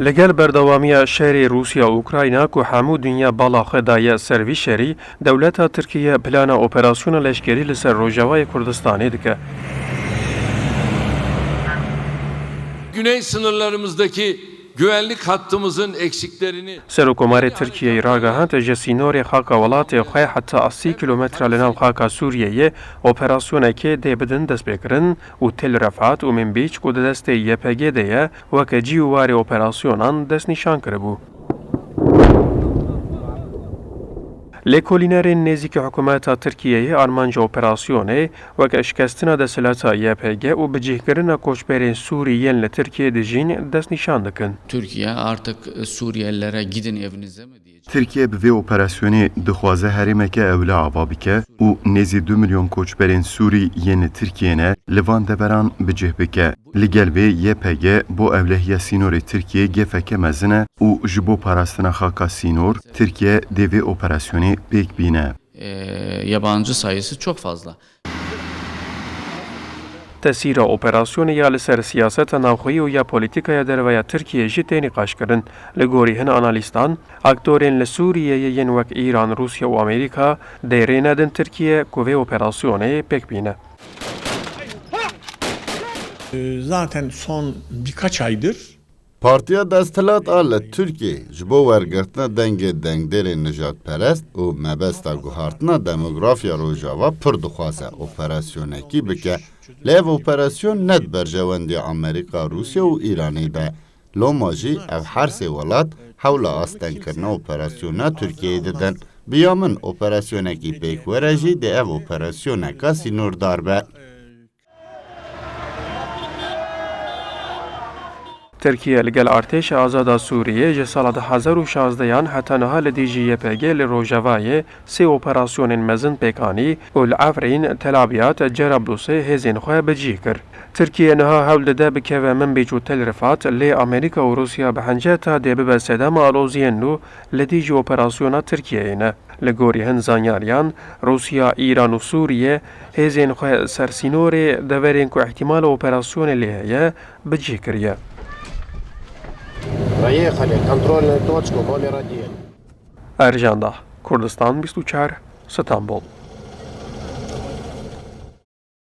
لەگەل بەردەوامیە شەری رووسیا و ئوکراینە و هەموو دنیا باڵا خێدایە سەروی شەری دەولەتە تورکیە پلانە ئۆپەراسیۆنە لەشکێری لەسەر ڕۆژاوای کوردستانê dike. Güney sınırlarımızdaki güvenlik hattımızın eksiklerini Serokkomarê Tirkiyeyê ragihand ji sînorê xaka welatê xwe heta 80 kilometre li nav xaka Sûriyeyê operasyonekê dê bidin destpêkirin û Tel Refat û Minbîç ku di destê YPG de ye weke cî û warê operasyonan destnîşan kiribû. Lêkolînerên nêzîkî hikûmeta Tirkiyeyê armanca operasyonê weke şikestina desthilata YPG û bicihkirina koçberên Sûrî li Tirkiye de jîn destnîşan dikin. Türkiye artık Suriyelilere gidin evinize mi diyecek? Türkiye bi vê operasyonê dixwaze herêmeke ewle ava bike û nêzî 2 milyon koçberên Sûrî yên li Tirkiyeyê li van deveran bicih bike. Li gel vê YPG bo ewlehiya sînorê Tirkiyeyê gefeke mezin e û ji bo parastina xaka sînor Tirkiye dê vê operasyonê pêk bîne. Yabancı sayısı çok fazla. Tesîra operasyonê ya li ser siyaseta navxweyî û ya polîtîkaya derveya Tirkiyeyê jî têne qaşkirin. Li gorî hin analîstan, aktorên li Sûriyeyê yên wek İran, Rusya û Amerîka dê nedin Tirkiye ku vê operasyonê pêk bîne. Zaten son birkaç aydır Partiya Desthilat a Türkiye ji bo wergirtina dengê dengderên nijadperest û mebesta guhartina demografya Rojava pir dixwaze operasyonekî bike. Lê ev operasyon ne di berjewendiya Amerîka, Rusya û Îranê de. Loma jî ev her sê welat hewla astenkirina operasyona Tirkiyeyê didin. Biya min operasyonekî pêkwere jî dê ev operasyoneka sînordar be. Tirkiye li gel artêşa azada Sûriyê ji sala 2016yan heta niha li dijî YPG li Rojavayê sê operasyonên mezin pêkanî û li Efrîn, Tel Abyad, Cerablusê hêzên xwe bicih kir. Tirkiye niha hewl dide bikeve Minbîç û Tel Rifat lê Amerîka û Rusya bi henceta dê bibe sedema aloziyên nû li dijî operasyona Tirkiyeyê ne. Li gorî hin zanyariyan, Rusya, İran û Sûriye hêzên xwe ser sînorê deverên ku ihtimala operasyonê lê heye bicih kiriye. Проехали, контрольную точку номер 1. Ercan Dağ, Kurdistan 24, İstanbul.